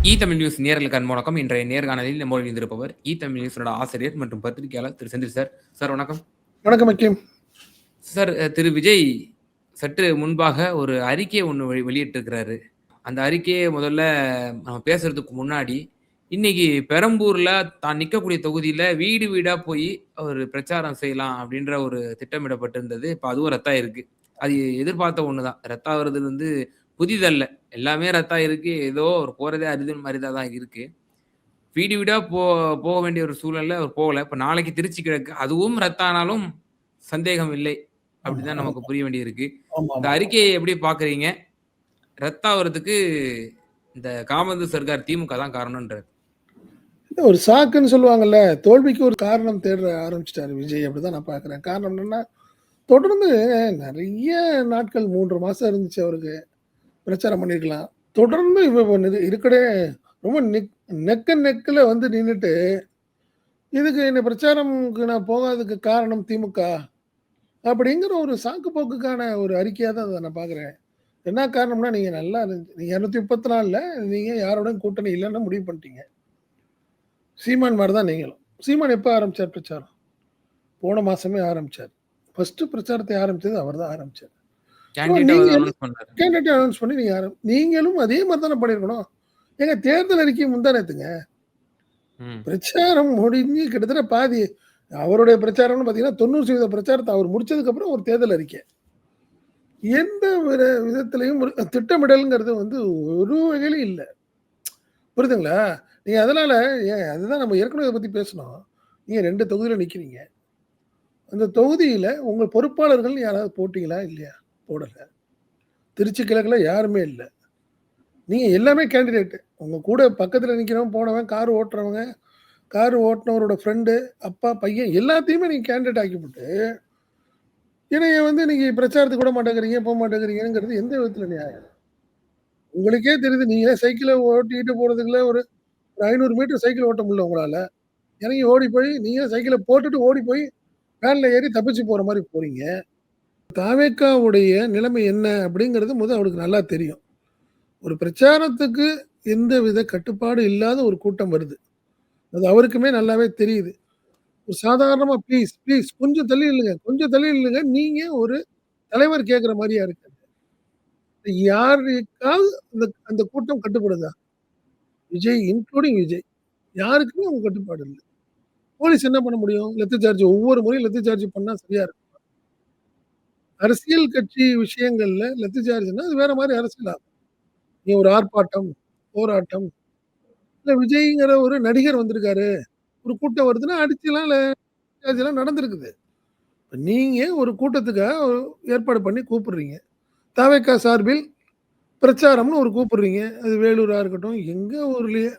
Tamil news நேயர்களுக்கு அன்பு வணக்கம். இன்றைய நேர்காணலில் நம்மோடு இணைந்திருப்பவர் தமிழ் நியூஸோட ஆசிரியர் மற்றும் பத்திரிகையாளர் திரு செந்தில் சார். சார் வணக்கம். வணக்கம் அக்கீம். சார், திரு விஜய் சற்று முன்பாக ஒரு அறிக்கையை ஒண்ணு வெளியிட்டிருக்கிறாரு. அந்த அறிக்கையை முதல்ல நம்ம பேசுறதுக்கு முன்னாடி, இன்னைக்கு பெரம்பூர்ல தான் நிக்கக்கூடிய தொகுதியில வீடு வீடா போய் ஒரு பிரச்சாரம் செய்யலாம் அப்படின்ற ஒரு திட்டமிடப்பட்டிருந்தது. இப்ப அதுவும் ரத்தாயிருக்கு. அது எதிர்பார்த்த ஒண்ணுதான். ரத்தாகுறது வந்து புதிதல்ல. எல்லாமே ரத்தாயிருக்கு. ஏதோ ஒரு போறதே அரிதுன்னு மாரி தான் இருக்கு. வீடு வீடா போக வேண்டிய ஒரு சூழல்ல அவர் போகல. இப்ப நாளைக்கு திருச்சி கிழக்கு அதுவும் ரத்தானாலும் சந்தேகம் இல்லை. அப்படிதான் நமக்கு புரிய வேண்டியிருக்கு. இந்த அறிக்கையை எப்படி பார்க்குறீங்க? ரத்தாவறதுக்கு இந்த காமந்து சர்க்கார் திமுக தான் காரணம்ன்றாரு. ஒரு சாக்குன்னு சொல்லுவாங்கல்ல, தோல்விக்கு ஒரு காரணம் தேட ஆரம்பிச்சுட்டாரு விஜய். அப்படிதான் நான் பார்க்குறேன். காரணம் என்னன்னா, தொடர்ந்து நெறைய நாட்கள் 3 மாசம் இருந்துச்சு அவருக்கு. பிரச்சாரம் பண்ணியிருக்கலாம். தொடர்ந்து இருக்கடே ரொம்ப நெக்கில வந்து நின்னுட்டு, இதுக்கு என்ன பிரச்சாரம்க்கு நான் போகாததுக்கு காரணம் திமுக. அப்படிங்கிற ஒரு சாக்கு போக்குக்கான ஒரு அறிக்கையா தான் அத நான் பார்க்குறேன். என்ன காரணம்னா, நீங்க நல்லா நீங்க 234ல நீங்க யாரோடையும் கூட்டணி இல்லன்னு முடிவு பண்ணிட்டீங்க. சீமான் மாரி தான் நீங்களும். சீமான் எப்ப ஆரம்பிச்சார் பிரச்சாரம்? போன மாசமே ஆரம்பிச்சார். ஃபர்ஸ்ட் பிரச்சாரத்தை ஆரம்பிச்சது அவர் தான் ஆரம்பிச்சார். கேண்டிடேட் அனௌன்ஸ் பண்ணி நீங்களும் அதே மாரி தானே பண்ணியிருக்கணும். ஏங்க தேர்தல் அறிக்கை முந்தா நேத்துங்க. பிரச்சாரம் முடிஞ்சு கிட்டத்தட்ட பாதி அவருடைய பிரச்சாரம்னு பார்த்தீங்கன்னா 90% பிரச்சாரத்தை அவர் முடிச்சதுக்கு அப்புறம் ஒரு தேர்தல் அறிக்கை. எந்த விதத்திலையும் திட்டமிடல்ங்கிறது வந்து ஒரு வகையிலும் இல்ல. புரியுதுங்களா? நீங்க அதனால அதுதான் நம்ம ஏற்கனவே இத பத்தி பேசினோம். நீங்க 2 தொகுதியில நிக்கிறீங்க. அந்த தொகுதியில உங்க பொறுப்பாளர்கள் யாராவது போட்டீங்களா? இல்லையா? போடல. திருச்சி கிழக்குல யாருமே இல்ல. நீங்க எல்லாமே கேண்டிடேட். உங்க கூட பக்கத்துல நிக்கிறவன், போனவன், கார் ஓட்டுறவங்க, கார் ஓட்டுனவரோட ஃப்ரெண்டு, அப்பா, பையன் எல்லாத்தையுமே நீங்க கேண்டிடேட் ஆக்கிப்புட்டு, என்னைய வந்து நீங்க பிரச்சாரத்துக்கு விட மாட்டேங்கிறீங்க, போ மாட்டேங்கிறீங்கங்கிறது எந்த விதத்துல நியாயம்? உங்களுக்கே தெரியுது. நீங்களே சைக்கிள ஓட்டிட்டு போறதுக்குள்ள ஒரு 500 மீட்டர் சைக்கிள் ஓட்ட முடியல உங்களால. இறங்கி ஓடி போய் நீங்க சைக்கிள போட்டுட்டு ஓடி போய் வேன்ல ஏறி தப்பிச்சு போற மாரி போறீங்க. தாவேக்காவுடைய நிலைமை என்ன அப்படிங்கிறது அவருக்கு நல்லா தெரியும். ஒரு பிரச்சாரத்துக்கு எந்தவித கட்டுப்பாடு இல்லாத ஒரு கூட்டம் வருது. அது அவருக்குமே நல்லாவே தெரியுது. ஒரு சாதாரணமா ப்ளீஸ் கொஞ்சம் தள்ளி நில்லுங்க, கொஞ்சம் தள்ளி நில்லுங்க. நீங்க ஒரு தலைவர் கேட்கிற மாரியா இருக்கு. யாருக்காவது அந்த கூட்டம் கட்டுப்படுதா? விஜய் இன்க்ளூடிங் விஜய். யாருக்குமே அவங்க கட்டுப்பாடு இல்ல. போலீஸ் என்ன பண்ண முடியும்? லத்தி சார்ஜ் ஒவ்வொரு முறையும் லத்தி சார்ஜ் பண்ணா சரியா இருக்கும். அரசியல் கட்சி விஷயங்கள்ல லத்தி சார்ஜ்னா அது வேற மாரி அரசியல் ஆகும். நீ ஒரு ஆர்ப்பாட்டம், போராட்டம், இல்ல விஜய்ங்கிற ஒரு நடிகர் வந்திருக்காரு. ஒரு கூட்டம் வருதுன்னா அடிச்சுலாம் சார்ஜ்லாம் நடந்திருக்குது. நீங்க ஒரு கூட்டத்துக்காக ஏற்பாடு பண்ணி கூப்பிடுறீங்க. தவேகா சார்பில் பிரச்சாரம்னு ஒரு கூப்பிடுறீங்க. அது வேலூரா இருக்கட்டும், எங்க ஊர்லயே.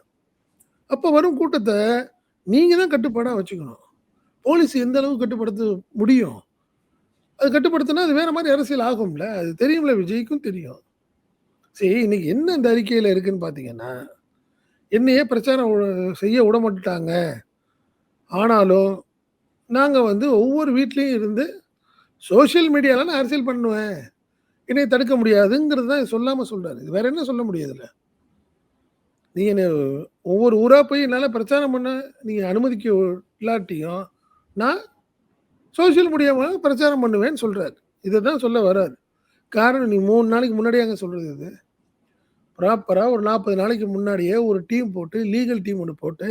அப்ப வரும் கூட்டத்த நீங்க தான் கட்டுப்பாடா வச்சுக்கணும். போலீஸ் எந்த அளவுக்கு கட்டுப்படுத்த முடியும்? அது கட்டுப்படுத்தினா அது வேற மாரி அரசியல் ஆகும்ல. அது தெரியும்ல, விஜய்க்கும் தெரியும். சரி, இன்னைக்கு என்ன இந்த அறிக்கையில இருக்குன்னு பார்த்தீங்கன்னா, என்னையே பிரச்சாரம் செய்ய விடமாட்டுட்டாங்க. ஆனாலும் நாங்க வந்து ஒவ்வொரு வீட்லயும் இருந்து சோசியல் மீடியால நான் அரசியல் பண்ணுவேன். என்னைய தடுக்க முடியாதுங்கிறது தான் சொல்லாம சொல்றாரு. வேற என்ன சொல்ல முடியும் இதுல? நீங்க ஒவ்வொரு ஊரா போய் என்னால பிரச்சாரம் பண்ண நீங்க அனுமதிக்க இல்லாட்டியும், நான் சோசியல் மீடியாவ பிரச்சாரம் பண்ணுவேன்னு சொல்றாரு. இததான் சொல்ல வராரு. காரணம், நீ 3 நாளைக்கு முன்னாடியே சொல்றது இது. ப்ராப்பரா ஒரு 40 நாளைக்கு முன்னாடியே ஒரு டீம் போட்டு, லீகல் டீம் ஒண்ணு போட்டு,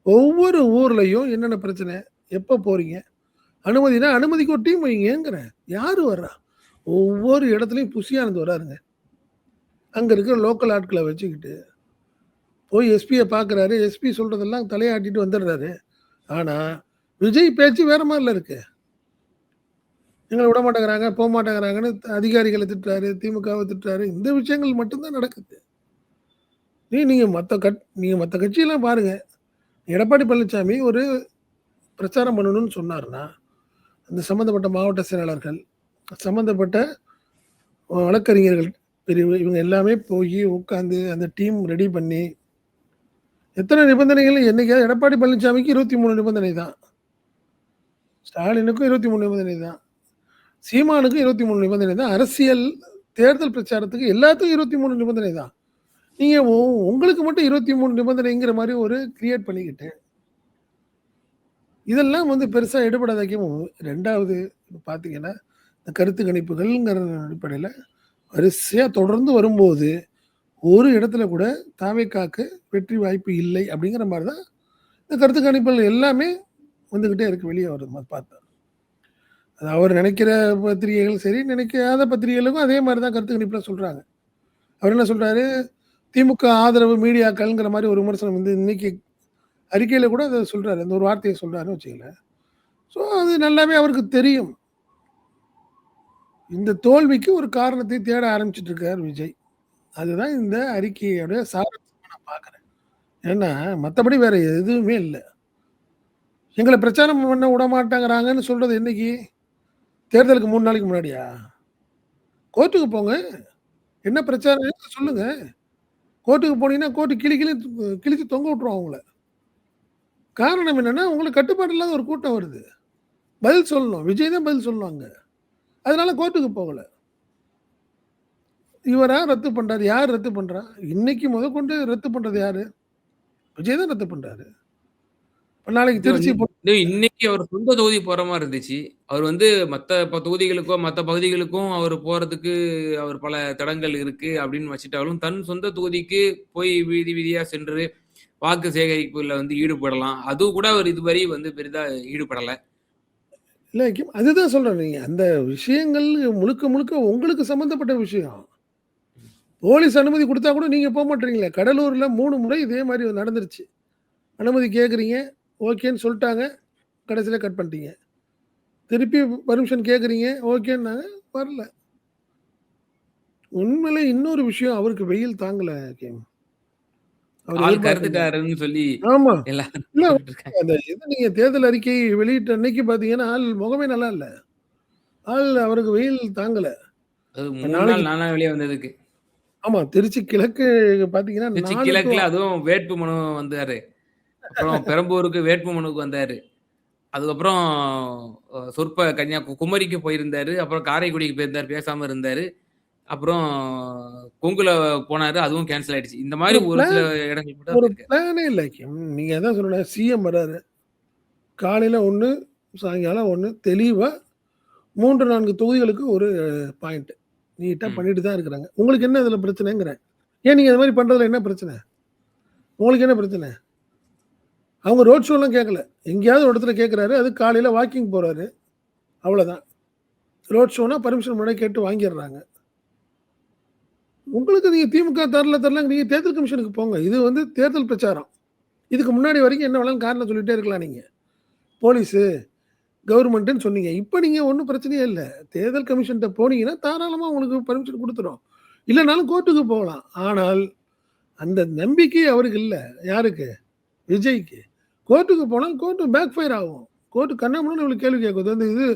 ஒவ்வொரு ஊர்லயும் என்னென்ன பிரச்சனை? எப்ப போறீங்க? அனுமதினா அனுமதிக்கு ஒரு டீம் வைங்கங்கிறேன். யாரு வர்றா? ஒவ்வொரு இடத்துலயும் புசியானது வராருங்க. அங்க இருக்கிற லோக்கல் ஆட்கள வச்சுக்கிட்டு, போய் எஸ்பிய பார்க்குறாரு. எஸ்பி சொல்றதெல்லாம் தலையாட்டிட்டு வந்துடுறாரு. ஆனா, விஜய் பேச்சு வேற மாரில இருக்கு. எங்கள விட மாட்டேங்கிறாங்க, போ மாட்டேங்கிறாங்கன்னு அதிகாரிகள திட்டுறாரு, திமுகவ திட்டுறாரு. இந்த விஷயங்கள் மட்டும் தான் நடக்குது. நீங்க மத்த கட்சியெல்லாம் பாருங்க. எடப்பாடி பழனிசாமி ஒரு பிரச்சாரம் பண்ணணும்னு சொன்னாருன்னா, அந்த சம்மந்தப்பட்ட மாவட்ட செயலாளர்கள், சம்மந்தப்பட்ட வழக்கறிஞர்கள் பிரிவு இவங்க எல்லாமே போய் உட்காந்து அந்த டீம் ரெடி பண்ணி, எத்தனை நிபந்தனைகள் என்னைக்காவது எடப்பாடி பழனிசாமிக்கு 23 நிபந்தனை தான். ஸ்டாலினுக்கும் 23 நிபந்தனை தான். சீமானுக்கும் 23 நிபந்தனை தான். அரசியல் தேர்தல் பிரச்சாரத்துக்கு எல்லாத்துக்கும் 23 நிபந்தனை தான். நீங்க உங்களுக்கு மட்டும் 23 நிபந்தனைங்கிற மாரி ஒரு கிரியேட் பண்ணிக்கிட்டு, இதெல்லாம் வந்து பெருசா எடுபடாதைக்கும் 2வது பார்த்தீங்கன்னா, இந்த கருத்து கணிப்புகள்ங்கிற அடிப்படையில வரிசையா தொடர்ந்து வரும்போது, ஒரு இடத்துல கூட தாவேக்காக்கு வெற்றி வாய்ப்பு இல்லை அப்படிங்கிற மாரி தான் இந்த கருத்து கணிப்புகள் எல்லாமே வந்துகிட்டே இருக்கு. வெளிய வருது பார்த்தா. அது அவர் நினைக்கிற பத்திரிகைகள் சரி, நினைக்காத பத்திரிகைகளுக்கும் அதே மாரி தான் கருத்து கணிப்புல சொல்றாங்க. அவர் என்ன சொல்றாரு, திமுக ஆதரவு மீடியாக்கள்ங்கிற மாரி ஒரு விமர்சனம் வந்து இன்னைக்கு அறிக்கையில கூட அத சொல்றாரு. அந்த ஒரு வார்த்தைய சொல்றாருன்னு வச்சுக்கங்களேன். ஸோ அது நல்லாவே அவருக்கு தெரியும். இந்த தோல்விக்கு ஒரு காரணத்தை தேட ஆரம்பிச்சுட்டு இருக்காரு விஜய். அதுதான் இந்த அறிக்கையோட சாராம்சமா நான் பார்க்குறேன். ஏன்னா, மத்தபடி வேற எதுவுமே இல்ல. எங்கள பிரச்சாரம் பண்ண விடமாட்டேங்கிறாங்கன்னு சொல்றது என்னைக்கு? தேர்தலுக்கு 3 நாளைக்கு முன்னாடியா? கோர்ட்டுக்கு போங்க. என்ன பிரச்சாரம் சொல்லுங்க. கோர்ட்டுக்கு போனீங்கன்னா, கோர்ட் கிழிச்சு தொங்க விட்டுரும் அவங்கள. காரணம் என்னன்னா, உங்களுக்கு கட்டுப்பாடு இல்லாத ஒரு கூட்டம் வருது. பதில் சொல்லணும். விஜய் தான் பதில் சொல்லணும் அங்க. அதனால கோர்ட்டுக்கு போகல. இவரா ரத்து பண்றாரு. யார் ரத்து பண்றா? இன்னைக்கு முதற்கொண்டு ரத்து பண்றது யாரு? விஜய் தான் ரத்து பண்றாரு. இப்ப நாளைக்கு இது திருச்சி வந்து இன்னைக்கு அவர் சொந்த தொகுதி போற மாரி இருந்துச்சு. அவர் வந்து மத்த தொகுதிகளுக்கோ, மத்த பகுதிகளுக்கும் அவர் போறதுக்கு அவர் பல தடங்கல் இருக்கு அப்படின்னு வச்சுட்டாலும், தன் சொந்த தொகுதிக்கு போய் வீதி வீதியா சென்று வாக்கு சேகரிப்புல வந்து ஈடுபடலாம். அது கூட அவர் இதுவரை வந்து பெரிதா ஈடுபடல. இல்ல அதுதான் சொல்றேன். நீங்க அந்த விஷயங்கள் முழுக்க முழுக்க உங்களுக்கு சம்மந்தப்பட்ட விஷயம். போலீஸ் அனுமதி குடுத்தா கூட நீங்க மாட்றீங்களே. கடலூர்ல 3 முறை இதே மாரி நடந்துருச்சு. அனுமதி கேட்குறீங்க. ஓகேன்னு சொல்ட்டாங்க. கடைசியில கட் பண்ணிட்டீங்க. திருப்பி பர்மிஷன் கேட்குறீங்க. ஓகேன்னாங்க. வரல. உண்மையிலே இன்னொரு விஷயம் அவருக்கு வெயில் தாங்கல கிம். அவர் ஆள் எதிர்பார்த்த கருத்துட்டாருன்னு சொல்லி ஆமா. எல்லாரும் இல்ல போட்டுட்டு இருக்காங்க. அந்த இது நீங்க தேர்தல் அறிக்கை வெளியிட்ட அன்னைக்கு பார்த்தீங்கன்னா, ஆள் முகமே நல்லா இல்ல. அவருக்கு வெயில் தாங்கல. அது இப்ப 3 நாளைக்கு நாள் 4 நாள் வெளிய வந்ததுக்கு. ஆமா. திருச்சி கிழக்கு பார்த்தீங்கன்னா, திருச்சி 4 டூ கிழக்குல அதுவும் வேட்பு மனு வந்தாரு. அப்புறம் பெரம்பூருக்கு வேட்பு மனுவுக்கு வந்தாரு. அதுக்கப்புறம் குமரிக்கு போயிருந்தாரு. அப்புறம் காரைக்குடிக்கு போயிருந்தாரு. பேசாம இருந்தாரு. அப்புறம் கொங்குல போனாரு. அதுவும் கேன்சல் ஆயிடுச்சு. இந்த மாரி ஒரு ஒரு சில இடங்கள் மட்டும் தான் ஒரு போயிருக்காரு. பிளானே இல்ல கிம். நீங்க அதான் சொன்னேன் சிஎம் வராரு. காலையில 1, சாயங்காலம் 1 தெளிவா 3, 4 தொகுதிகளுக்கு ஒரு பாயிண்ட். நீட்டா ம். பண்ணிட்டு தான் இருக்கிறாங்க. உங்களுக்கு என்ன இதுல பிரச்சனைங்கிறேன். ஏன் நீங்க அது மாரி பண்றதுல என்ன பிரச்சனை? உங்களுக்கு என்ன பிரச்சனை? அவங்க ரோட் ஷோலாம் கேட்கல. எங்கேயாவது ஒரு இடத்துல கேட்கிறாரு. அது காலையில வாக்கிங் போறாரு. அவ்வளோதான். ரோட் ஷோனா பர்மிஷன் முன்னாடியே கேட்டு வாங்கிர்றாங்க. உங்களுக்கு நீங்க திமுக தரல நீங்க தேர்தல் கமிஷனுக்கு போங்க. இது வந்து தேர்தல் பிரச்சாரம். இதுக்கு முன்னாடி வரைக்கும் என்ன வேணாலும் காரணம் சொல்லிட்டே இருக்கலாம் நீங்க. போலீஸு, கவர்மெண்ட்டுன்னு சொன்னீங்க. இப்ப நீங்க ஒண்ணும் பிரச்சனையே இல்ல. தேர்தல் கமிஷன்ட்ட போனீங்கன்னா, தாராளமா உங்களுக்கு பர்மிஷன் குடுத்துரும். இல்லனாலும் கோர்ட்டுக்கு போகலாம். ஆனால், அந்த நம்பிக்கை அவருக்கு இல்ல. யாருக்கு? விஜய்க்கு. கோர்ட்டுக்கு போனா கோர்ட் பேக் ஃபயர் ஆகும். கோர்ட் கண்ணாமூச்சான்னு இவங்களுக்கு கேள்வி கேட்கும். இந்த இது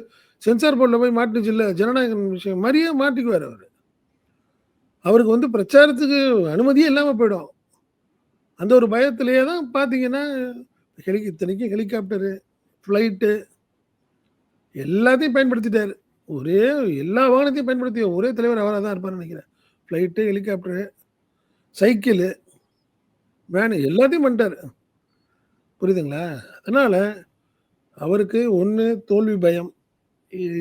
சென்சார் போர்ட்ல போய் மாட்டுச்சுல்ல, ஜனநாயகம் விஷயம் மாரியே மாட்டிக்குவாரு அவரு. அவருக்கு வந்து பிரச்சாரத்துக்கு அனுமதியே இல்லாம போயிடும். அந்த ஒரு பயத்திலேயே தான் பார்த்தீங்கன்னா, இத்தனைக்கும் ஹெலிகாப்டரு, ஃப்ளைட்டு எல்லாத்தையும் பயன்படுத்திட்டாரு. ஒரே எல்லா வாகனத்தையும் பயன்படுத்திய ஒரே தலைவர் அவரா தான் இருப்பார்ன்னு நெனைக்கிறேன். ஃப்ளைட்டு, ஹெலிகாப்டரு, சைக்கிளு, வேனு எல்லாத்தையும் பண்ணிட்டாரு. புரியுதுங்களா? அதனால அவருக்கு 1 தோல்வி பயம்.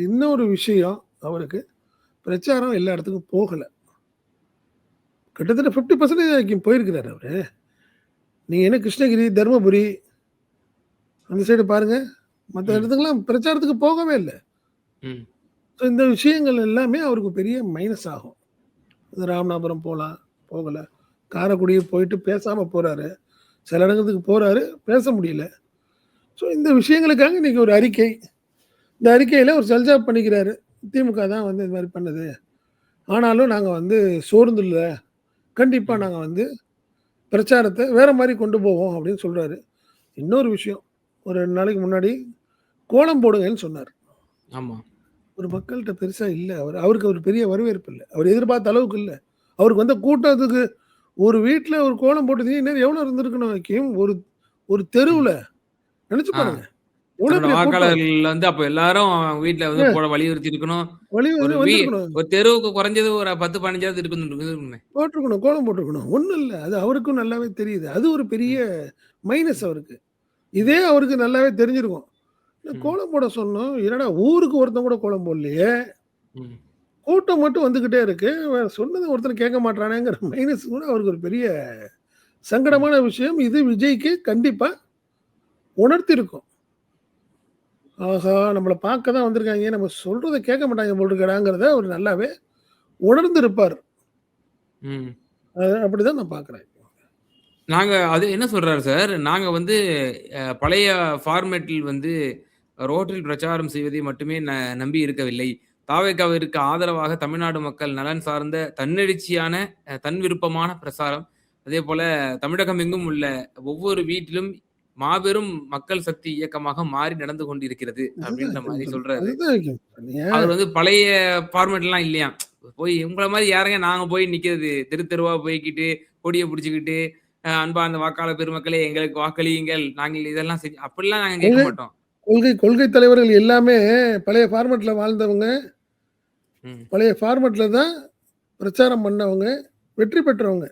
இன்னொரு விஷயம் அவருக்கு பிரச்சாரம் எல்லா இடத்துக்கும் போகல. கிட்டத்தட்ட 50% போயிருக்கிறாரு அவரு. நீங்க என்ன கிருஷ்ணகிரி, தர்மபுரி அந்த சைடு பாருங்க. மத்த ம். இடத்துக்குலாம் பிரச்சாரத்துக்கு போகவே இல்ல. ம். ஸோ இந்த விஷயங்கள் எல்லாமே அவருக்கு பெரிய மைனஸ் ஆகும். ராமநாதபுரம் போலாம், போகல. காரைக்குடி போயிட்டு பேசாம போறாரு. சில இடங்களுக்கு போறாரு, பேச முடியல. ஸோ இந்த விஷயங்களுக்காக இன்னைக்கு ஒரு அறிக்கை. இந்த அறிக்கையில ஒரு செல்ஜாப் பண்ணிக்கிறாரு. திமுக தான் வந்து இது மாரி பண்ணுது. ஆனாலும் நாங்க வந்து சோர்ந்து இல்ல. கண்டிப்பா ம். நாங்க வந்து பிரச்சாரத்த வேற மாரி கொண்டு போவோம் அப்படின்னு சொல்றாரு. இன்னொரு விஷயம், ஒரு 2 நாளைக்கு முன்னாடி கோலம் போடுங்கன்னு சொன்னாரு. ஆமா. ஒரு மக்கள்ட்ட பெருசா இல்ல. அவருக்கு ஒரு பெரிய வரவேற்பு இல்ல. அவர் எதிர்பார்த்த அளவுக்கு இல்ல. அவருக்கு வந்த கூட்டத்துக்கு ஒரு வீட்ல ஒரு கோலம் போட்டதுக்கு இன்னும் எவ்வளோ இருந்திருக்கணும் கிம்? ஒரு ஒரு ம். தெருவுல. நெனச்சு ஆ. பாருங்க. எவ்வளோ தன்னோட பெரிய கூட்டம். வாக்காளர்கள் வந்து அப்ப எல்லாரும் வீட்ல வந்து அ போட வலியுறுத்தி இருக்கணும். வழி ஒரு வந்து வந்திருக்கணும். ஒரு தெருவுக்கு குறைஞ்சது ஒரு 10, 15ஆவது இருக்கணுமே. போட்டுருக்கணும். கோலம் போட்டுருக்கணும். ஒண்ணும் இல்ல. அது அவருக்கும் நல்லாவே தெரியுது. அது ஒரு பெரிய ம், மைனஸ் ம், அவருக்கு. ம், இதே அவருக்கு நல்லாவே தெரிஞ்சிருக்கும். ம், கோலம் போட சொன்னோம். என்னடா ஊருக்கு ஒருத்தன் கூட கோலம் போடலையே! ம். கூட்டம் மட்டும் வந்துகிட்டே இருக்கு. சொன்னத ஒருத்தன் கேட்க மாட்றானேங்கிற மைனஸ் கூட அவருக்கு ஒரு பெரிய ம். சங்கடமான விஷயம். இது விஜய்க்கு கண்டிப்பா உணர்த்தியிருக்கும். ஆஹா! நம்மள பார்க்க தான் வந்திருக்காய்ங்க. நம்ம சொல்றத கேட்க மாட்டாங்க போல இருக்குடாங்கிறத அவரு நல்லாவே உணர்ந்திருப்பார். ம். அப்படிதான் நான் பார்க்குறேன். நாங்க அது என்ன சொல்றாரு சார், நாங்க வந்து பழைய ஃபார்மேட்டில் வந்து ரோட்டில் பிரச்சாரம் செய்வதை மட்டுமே நம்பி இருக்கவில்லை. தாவேகாவிற்கு ஆதரவாக தமிழ்நாடு மக்கள் நலன் சார்ந்த தன்னெழுச்சியான, தன் விருப்பமான பிரசாரம். அதேபோல தமிழகம் எங்கும் உள்ள ஒவ்வொரு வீட்டிலும் மாபெரும் மக்கள் சக்தி இயக்கமாக மாறி நடந்து கொண்டிருக்கிறது. அதுதான் அப்படின்ற மாரி சொல்றேன். சொல்றாரு. அதுதான் வைக்கும். நீங்க அவர் வந்து பழைய ஃபார்மேட்லாம் இல்லையாம். போய் உங்கள மாரி யாருங்க நாங்க போய் நிக்கிறது? தெரு தெருவா போய்க்கிட்டு, கொடிய புடிச்சுக்கிட்டு, அன்பார்ந்த வாக்காளர் பெருமக்களே எங்களுக்கு வாக்களியுங்கள். நாங்கள் இதெல்லாம் அப்படிலாம் நாங்க கேட்க கொள்கை மாட்டோம். கொள்கை கொள்கை தலைவர்கள் எல்லாமே பழைய ஃபார்மட்ல வாழ்ந்தவங்க. ம். பழைய ஃபார்மட்ல தான் பிரச்சாரம் பண்ணவங்க. வெற்றி பெற்றவங்க.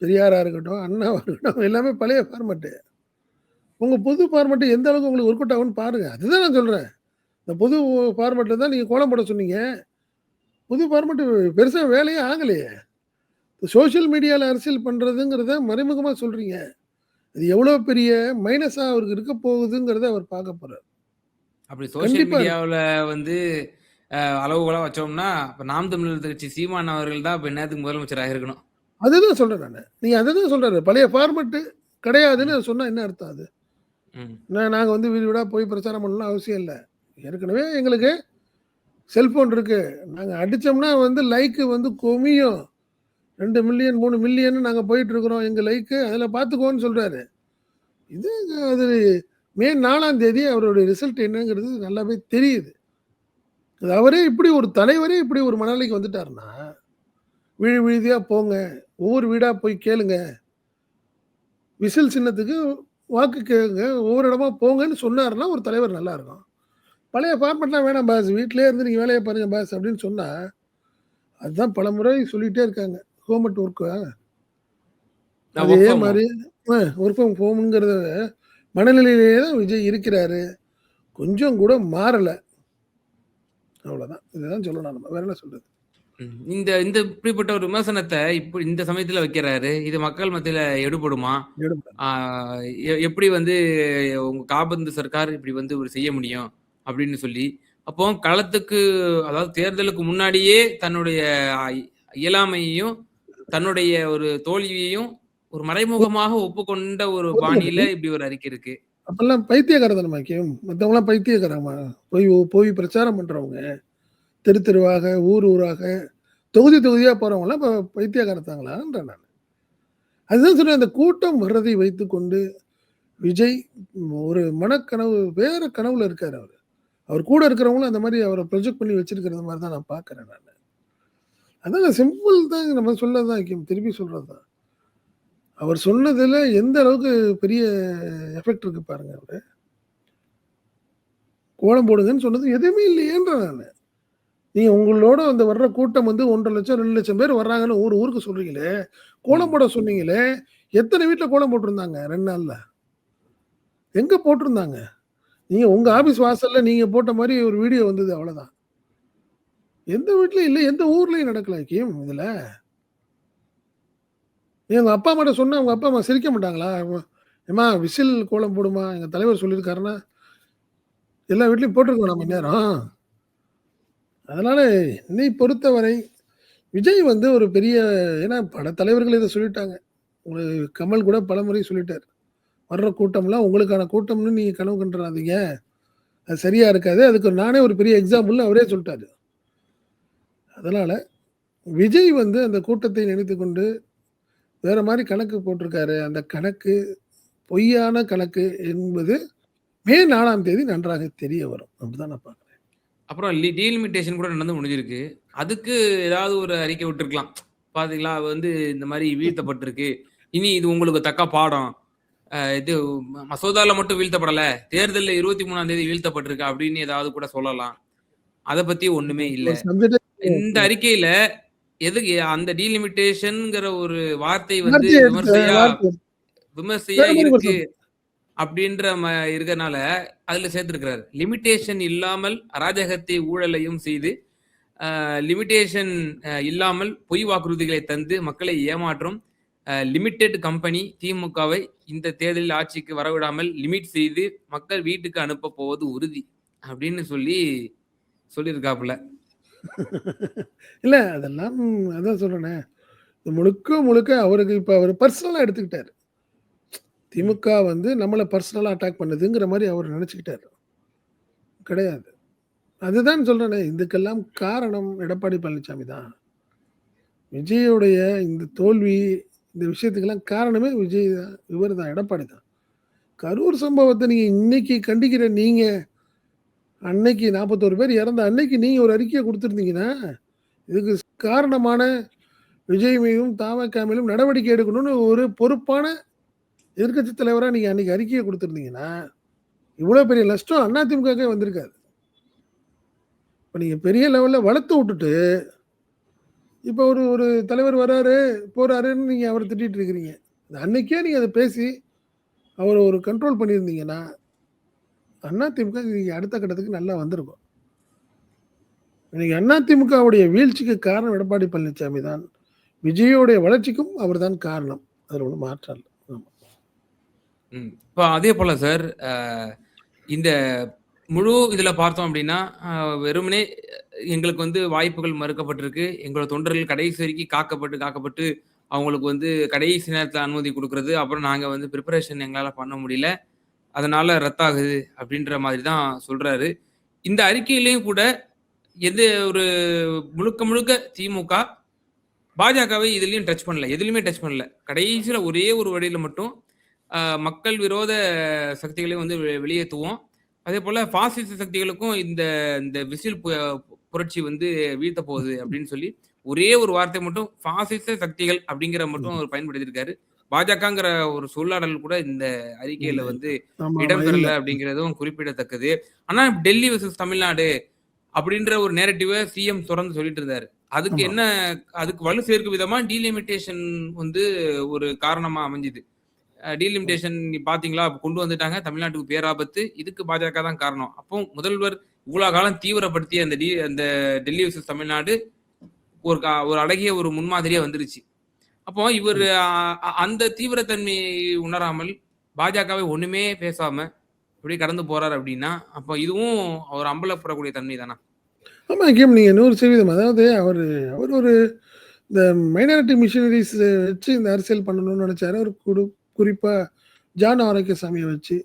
பெரியாரா இருக்கட்டும், அண்ணாவா இருக்கட்டும் எல்லாமே பழைய ஃபார்மட்டு. உங்க புது ஃபார்மட் எந்த அளவுக்கு உங்களுக்கு ஒர்க் அவுட் ஆகும்ன்னு பாருங்க. அதுதான் நான் சொல்றேன். இந்த புது ஃபார்மட்ல தான் நீங்க கோலம் போட சொன்னீங்க. புது ஃபார்மட் பெருசா வேலையே ஆகலையே. சோசியல் மீடியால அரசியல் பண்றதுங்கிறத மறைமுகமா சொல்றீங்க. அது எவ்வளோ பெரிய மைனஸா அவருக்கு இருக்க போகுதுங்கிறத அவர் பார்க்க போறார். அப்படி சோசியல் கண்டிப்பா இருக்கு. மீடியாவுல வந்து அளவுகோலா வச்சோம்னா, அப்ப நாம் தமிழர் கட்சி சீமான் அவர்கள் தான் இப்ப இந்நேரத்துக்கு முதலமைச்சர் ஆயிருக்கணும். அதுதான் சொல்றேன் நானு. நீங்க அததான் சொல்றாரு. பழைய ஃபார்மட் ம், கிடையாதுன்னு சொன்னா என்ன அர்த்தம் அது? ம், நாங்க வந்து வீடு வீடா போய் பிரச்சாரம் பண்ணணும்னு அவசியம் இல்ல. ஏற்கனவே எங்களுக்கு செல்ஃபோன் இருக்கு. நாங்க அடிச்சோம்னா வந்து லைக் வந்து குமியும். 2,000,000 3,000,000 நாங்க போயிட்டு இருக்கிறோம். எங்க லைக் அதில பார்த்துக்கோன்னு சொல்றாரு. இது அது மே 4ஆம் தேதி அவருடைய ரிசல்ட் என்னங்கிறது நல்லாவே தெரியுது. அது அவரே இப்படி ஒரு தலைவரே இப்படி ஒரு மனநிலைக்கு வந்துட்டாருன்னா, வீடு வீதியா போங்க. ஒவ்வொரு வீடா போய் கேளுங்க. விசில் சின்னத்துக்கு வாக்கு கேளுங்க. ஒவ்வொரு இடமா போங்கன்னு சொன்னாருன்னா, ஒரு தலைவர் நல்லா இருக்கும். பழைய ஃபார்மட்லாம் வேணாம் பாஸ். வீட்லயே இருந்து நீங்க வேலைய பாருங்க பாஸ் அப்படின்னு சொன்னா, அதுதான் பலமுறை சொல்லிட்டே இருக்காங்க. ஹோம் அட் ஒர்க் நான் அதே வொர்க் ஃப்ரம் ஹோம். மாரி ஒர்க் ஃப்ரம் ஹோம்ங்கிறத மனநிலையிலேயே தான் விஜய் இருக்கிறாரு. கொஞ்சம் கூட மாறல. அவ்வளோதான். இதுதான் சொல்லலாம் நம்ம. வேற என்ன சொல்றது? ம். இந்த இந்த இப்படிப்பட்ட ஒரு விமர்சனத்த இந்த சமயத்துல வைக்கிறாரு. இது மக்கள் மத்தியில எடுபடுமா? எடுபடாது. ஆ எப்படி வந்து உங்க காபந்து சர்க்கார் இப்படி வந்து ஒரு செய்ய முடியும்? அப்படின்னு சொல்லி. அப்போ களத்துக்கு அதாவது தேர்தலுக்கு முன்னாடியே தன்னுடைய அ இயலாமையையும், தன்னுடைய ஒரு தோல்வியையும் ஒரு மறைமுகமாக ஒப்புக்கொண்ட ஒரு பாணியில ஒத்துக்கணும். இப்படி ஒரு அறிக்கை இருக்கு. அப்பல்லாம் பைத்தியக்காரத்தனமாக்கியும். மத்தவங்கலாம் பைத்தியக்காரமா? போய் போய் பிரச்சாரம் பண்றவங்க, தெரு தெருவாக, ஊர் ஊராக, தொகுதி தொகுதியா போறவங்கலாம் பைத்தியக்காரத்தாங்களான்றேன் நான். அதுதான் சொல்றேன். அந்த கூட்டம் வர்றதை வைத்துக்கொண்டு விஜய் ஒரு மனக்கனவு வேற கனவுல இருக்காரு அவரு. அவர் கூட இருக்கிறவங்களும் அந்த மாரி அவர ப்ரொஜெக்ட் பண்ணி வச்சிருக்கிறது மாரி தான் நான் பார்க்கிறேன் நானு. அதான் சிம்பிள் தான் நம்ம சொல்லது தான் திருப்பி சொல்றது தான். அவர் சொன்னதுல எந்த அளவுக்கு பெரிய எஃபெக்ட் இருக்கு பாருங்க அவரு. கோலம் போடுங்கன்னு சொன்னது எதுவுமே இல்லையேன்றேன் நானு. நீங்க உங்களோட அந்த வர்ற கூட்டம் வந்து 1,50,000 2,00,000 பேர் வர்றாங்கன்னு ஊருக்கு சொல்றீங்களே, கோலம் ம். போட சொன்னீங்களே, எத்தன வீட்ல கோலம் போட்டிருந்தாங்க 2 நாள்ல? எங்க போட்டிருந்தாங்க? நீங்க உங்க ம். ஆபீஸ் வாசல்ல நீங்க போட்ட மாரி ஒரு வீடியோ வந்தது அவ்வளோதான். எந்த வீட்லயும் இல்ல, எந்த ஊர்லயும் நடக்கல இதுல. நீ உங்க அப்பா அம்மாட்ட சொன்னா, உங்க அப்பா, அம்மா சிரிக்க மாட்டாங்களா? "எம்மா விசில் கோலம் போடுமா, எங்க தலைவர் சொல்லியிருக்காருன்னா" எல்லா வீட்லயும் போட்டுருக்க வேணாமா இந்நேரம்? அதனால என்னை பொறுத்தவரை விஜய் வந்து ஒரு பெரிய ஏன்னா பல தலைவர்கள் இத சொல்லிட்டாங்க. ஒரு கமல் கூட பலமுறை சொல்லிட்டாரு. "வர்ற கூட்டம்லாம் உங்களுக்கான கூட்டம்னு நீங்க கனவு கண்டுறாதீங்க. அது சரியா இருக்காது. அதுக்கு நானே ஒரு பெரிய எக்ஸாம்பிள்னு அவரே சொல்ட்டாரு." அதனால விஜய் வந்து அந்த கூட்டத்தை நினைத்துக்கொண்டு வேற மாரி கணக்கு போட்டிருக்காரு. அந்த கணக்கு பொய்யான கணக்கு என்பது மே 4ஆம் தேதி நன்றாக தெரிய வரும். அப்படிதான் நான் பார்க்கிறேன். அப்புறம் டீலிமிட்டேஷன் கூட நடந்து முடிஞ்சிருக்கு. அதுக்கு ஏதாவது ஒரு அறிக்கை விட்டுருக்கலாம். பாத்தீங்களா? வந்து இந்த மாரி வீழ்த்தப்பட்டிருக்கு. இனி இது உங்களுக்கு தக்க பாடம். இது மசோதால மட்டும் வீழ்த்தப்படல, தேர்தல்ல 23ஆம் தேதி வீழ்த்தப்பட்டிருக்கு அப்படின்னு ஏதாவது கூட சொல்லலாம். அத பத்தி ஒண்ணுமே இல்ல. ஒரு சப்ஜெக்ட்டே இந்த அறிக்கையில எதுக்கு அந்த டீலிமிட்டேஷன்ங்கிற ஒரு வார்த்தை வந்து வார்த்தைய எடுத்து வார்த்தை விமர்சையா வேற மாரி ஒரு இருக்கு சப்ஜெக்ட். அப்படின்ற இருக்கனால அதுல சேர்த்திருக்கிறாரு. லிமிட்டேஷன் இல்லாமல் அராஜகத்தை ஊழலையும் செய்து, லிமிட்டேஷன் இல்லாமல் பொய் வாக்குறுதிகளை தந்து மக்களை ஏமாற்றும் லிமிடெட் கம்பெனி திமுகவை இந்த தேர்தலில் ஆட்சிக்கு வரவிடாமல் லிமிட் செய்து மக்கள் வீட்டுக்கு அனுப்ப போவது உறுதி அப்படின்னு சொல்லியிருக்காப்புல. இல்ல அதெல்லாம் அதான் சொல்றேனே. முழுக்க முழுக்க அவருக்கு இப்ப அவரு பர்சனலா எடுத்துக்கிட்டாரு. ம். திமுக வந்து நம்மள பர்சனலா அட்டாக் பண்ணுதுங்கிற மாரி அவரு நெனச்சுக்கிட்டாரு. கிடையாது. அதுதான் சொல்றேனே, இதுக்கெல்லாம் காரணம் எடப்பாடி பழனிசாமி தான். விஜயுடைய இந்த தோல்வி, இந்த விஷயத்துக்கெல்லாம் காரணமே விஜய் தான். இவரு தான், எடப்பாடி தான். கரூர் சம்பவத்த நீங்க இன்னைக்கு கண்டிக்கிற நீங்க, அன்னைக்கு 41 பேர் இறந்த அன்னைக்கு நீங்க ஒரு அறிக்கைய குடுத்திருந்தீங்கன்னா, இதுக்கு காரணமான விஜய் மீதும், தமாகா மீதும் நடவடிக்கை எடுக்கணும்னு ஒரு பொறுப்பான எதிர்க்கட்சி தலைவரா நீங்க அன்னைக்கு அறிக்கைய குடுத்திருந்தீங்கன்னா, இவ்வளோ பெரிய நஷ்டம் அதிமுகவுக்கே வந்திருக்காது. இப்ப நீங்க பெரிய லெவல்ல வளர்த்து விட்டுட்டு, இப்ப ஒரு ஒரு தலைவர் வராரு, போறாருன்னு நீங்க அவர திட்டிட்டு இருக்கிறீங்க. அன்னைக்கே நீங்க அத பேசி, அவர ஒரு கண்ட்ரோல் பண்ணியிருந்தீங்கன்னா, அதிமுக இன்னைக்கு அடுத்த கட்டத்துக்கு நல்லா வந்திருக்கும். இன்னைக்கு அதிமுகவுடைய வீழ்ச்சிக்கு காரணம் எடப்பாடி பழனிசாமி தான். விஜயோடைய வளர்ச்சிக்கும் அவர் தான் காரணம். அதுல ஒண்ணும் மாற்றம் இல்ல. ஆமா. இப்ப அதே போல சார், இந்த முழு இதுல பார்த்தோம் அப்படின்னா, வெறுமனே எங்களுக்கு வந்து வாய்ப்புகள் மறுக்கப்பட்டிருக்கு. எங்களோட தொண்டர்கள் கடைசி வரைக்கும் காக்கப்பட்டு அவங்களுக்கு வந்து கடைசி நேரத்துல அனுமதி குடுக்குறது. அப்புறம் நாங்க வந்து பிரிப்பரேஷன் எங்களால பண்ண முடியல. அதனால ரத்தாகுது அப்படின்ற மாதிரி தான் சொல்றாரு. இந்த அறிக்கையிலயும் கூட எது ஒரு முழுக்க முழுக்க திமுக பாஜகவை எதுலயும் டச் பண்ணல. எதுலயுமே டச் பண்ணல. கடைசியில ஒரே ஒரு வழியில மட்டும் மக்கள் விரோத சக்திகளை வந்து வெளியேத்துவோம். அதேபோல பாசிச சக்திகளுக்கும் இந்த இந்த விசில் புரட்சி வந்து வீழ்த்த போகுது அப்படின்னு சொல்லி ஒரே ஒரு வார்த்தை மட்டும் பாசிச சக்திகள் அப்படிங்கிற மட்டும் ம். அவர் பயன்படுத்தியிருக்காரு. பாஜகங்கிற ஒரு சொல்லாடல் கூட இந்த அறிக்கையில இல்ல, இல்ல. வந்து ஆமாமா. இடம் இல்ல. பெறல அப்படிங்கிறதும் குறிப்பிடத்தக்கது. ஆனா டெல்லி வெர்சஸ் தமிழ்நாடு அப்படின்ற ஒரு நேரட்டிவ சிஎம் தொடர்ந்து சொல்லிட்டு இருந்தாரு. அதுக்கு ஆமா. என்ன அதுக்கு வலு சேர்க்கும் விதமா டீலிமிட்டேஷன் வந்து ஒரு காரணமா அமைஞ்சது. டீலிமிட்டேஷன் பார்த்தீங்களா கொண்டு வந்துட்டாங்க. தமிழ்நாட்டுக்கு பேராபத்து. இதுக்கு பாஜக தான் காரணம். அப்போ முதல்வர் இவ்வளோ காலம் தீவிரப்படுத்திய அந்த டெல்லி வெர்சஸ் தமிழ்நாடு ஒரு அழகிய ஒரு முன்மாதிரியா வந்துருச்சு. அப்போ இவரு ம். அந்த தீவிரத்தன்மையை உணராமல் பாஜகவை ஒண்ணுமே பேசாம இப்படியே கடந்து போறாரு அப்படின்னா, அப்போ இதுவும் அவர் அம்பலப்படக்கூடிய தன்மை தானா? ஆமா, ஹக்கீம் நீங்க 100% அதாவது அவரு அவரு ஒரு இந்த மைனாரிட்டி மிஷனரீஸ் வச்சு இந்த அரசியல் பண்ணணும்னு நெனச்சாரு. அவரு குறிப்பா ஜான் ஆரோக்கியசாமிய வச்சு,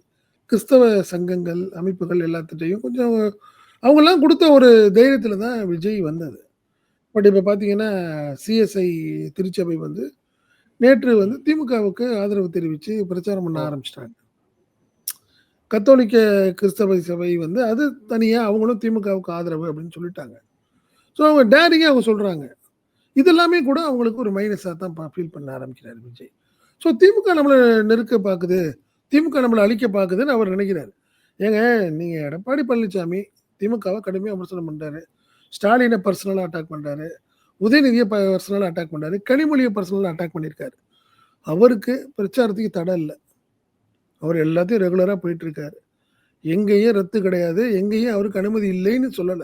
கிறிஸ்தவ சங்கங்கள், அமைப்புகள் எல்லாத்துட்டயும் கொஞ்சம் அவங்கலாம் குடுத்த ஒரு தைரியத்துல தான் விஜய் வந்தது. பட் இப்ப பார்த்தீங்கன்னா, சிஎஸ்ஐ திருச்சபை வந்து நேற்று வந்து ம். திமுகவுக்கு ஆதரவு தெரிவிச்சு பிரச்சாரம் பண்ண ஓ! ஆரம்பிச்சுட்டாங்க. கத்தோலிக்க கிறிஸ்தவ சபை வந்து அது தனியா அவங்களும் திமுகவுக்கு ஆதரவு அப்படின்னு சொல்லிட்டாங்க. ஸோ அவங்க டேரிங்கா அவங்க சொல்றாங்க. இதெல்லாமே கூட அவங்களுக்கு ஒரு மைனஸா தான் ஃபீல் பண்ண ஆரம்பிக்கிறாரு விஜய். ஸோ திமுக நம்மள நெருக்க பாக்குது, திமுக நம்மள அழிக்க பாக்குதுன்னு அவர் நினைக்கிறாரு. ஏங்க நீங்க எடப்பாடி பழனிசாமி திமுகவ கடுமையா விமர்சனம் பண்றாரு. ஸ்டாலின பர்சனலா அட்டாக் பண்றாரு. உதயநிதிய பர்சனலா அட்டாக் பண்றாரு. கனிமொழிய பர்சனலா அட்டாக் பண்ணியிருக்காரு. அவருக்கு பிரச்சாரத்துக்கு தடை இல்ல. அவர் எல்லாத்தையும் ரெகுலரா போயிட்டு இருக்காரு. எங்கேயும் ரத்து கிடையாது. எங்கேயும் அவருக்கு அனுமதி இல்லைன்னு சொல்லல.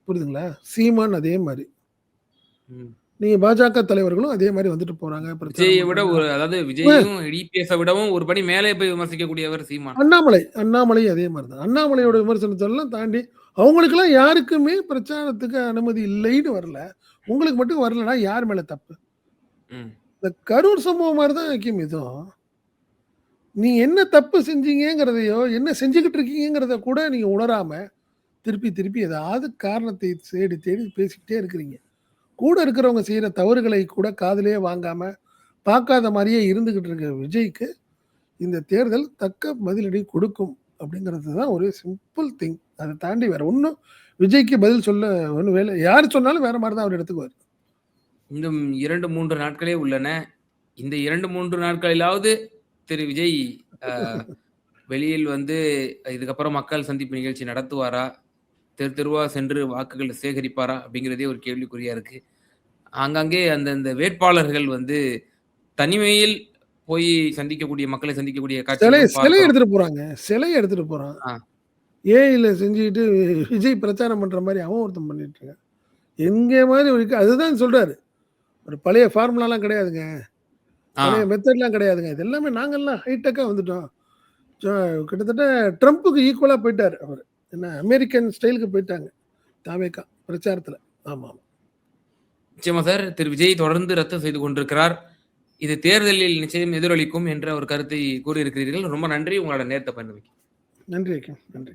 புரியுதுங்களா? சீமான் அதே மாரி. ம். நீங்க பாஜக தலைவர்களும் அதே மாரி வந்துட்டு போறாங்க, பிரச்சாரம் விஜய விட பண்றாங்க. அதாவது அ விஜயும், இபிஎஸ விடவும் ஒரு படி மேலே போய் விமர்சிக்கக்கூடியவர் சீமான். அண்ணாமலை அதே மாரி தான். அண்ணாமலையோட ம். விமர்சனத்தெல்லாம் தாண்டி அவங்களுக்கெல்லாம் யாருக்குமே பிரச்சாரத்துக்கு அனுமதி இல்லைன்னு வரல. உங்களுக்கு மட்டும் வரலன்னா யார் மேல தப்பு? ம். இந்த கரூர் சம்பவம் மாரி தான் ஹக்கீம் இதுவும். நீங்க என்ன தப்பு செஞ்சீங்கங்கிறதையோ, என்ன செஞ்சுகிட்டு இருக்கீங்கங்கிறத கூட நீங்க உணராம, திருப்பி திருப்பி ஏதாவது காரணத்தை தேடி தேடி பேசிக்கிட்டே இருக்கிறீங்க. கூட இருக்கிறவங்க செய்ற தவறுகளை கூட காதுலயே வாங்காம, பார்க்காத மாரியே இருந்துகிட்டு இருக்க விஜய்க்கு, இந்த தேர்தல் தக்க பதிலடி கொடுக்கும் அப்படிங்கிறது தான் ஒரு சிம்பிள் திங். அத தாண்டி வேற ஒண்ணும் விஜய்க்கு பதில் சொல்ல ஒண்ணும் வேல யார் சொன்னாலும் வேற மாரி தான் அவர் எடுத்துக்குவாரு. இன்னும் 2, 3 நாட்களே உள்ளன. இந்த 2, 3 நாட்களிலாவது திரு விஜய் அ வெளியில் வந்து இதுக்கப்புறம் மக்கள் சந்திப்பு நிகழ்ச்சி நடத்துவாரா? தெரு தெருவா சென்று வாக்குகள் சேகரிப்பாரா? அப்படிங்கிறதே ஒரு கேள்விக்குறியா இருக்கு. ஆங்காங்கே அந்தந்த வேட்பாளர்கள் வந்து தனிமையில் போய் சந்திக்கக்கூடிய மக்களை சந்திக்கக்கூடிய காட்சிகளும் சிலைய பார்க்கிறோம். எடுத்துட்டு போறாங்க. சிலைய எடுத்துட்டு போறான். ஆ, ஏஐல செஞ்சுக்கிட்டு விஜய் பிரச்சாரம் பண்ற மாரி அவன் ஒருத்தன் பண்ணிட்டு இருக்கான். எங்க மாதிரி இருக்கு அதுதான் சொல்றாரு. ஒரு பழைய ஃபார்முலாலாம் கிடையாதுங்க. ஆ. பழைய மெத்தட்லாம் கிடையாதுங்க. இது எல்லாமே நாங்கலாம் ஹைடெக்கா வந்துட்டோம். சோ கிட்டத்தட்ட ட்ரம்ப்புக்கு ஈக்குவலா போயிட்டாரு அவரு. என்ன அமெரிக்கன் ஸ்டைலுக்கு போயிட்டாங்க. தாவேகா பிரச்சாரத்துல. ஆமா. நிச்சயமா சார். திரு விஜய் தொடர்ந்து ரத்து செய்து கொண்டிருக்கிறார். இது தேர்தலில் நிச்சயம் எதிரொலிக்கும் என்ற ஒரு கருத்தை கூறியிருக்கிறீர்கள். ரொம்ப நன்றி உங்களோட நேரத்த பயந்தமைக்கு. நன்றி ஐயா. நன்றி.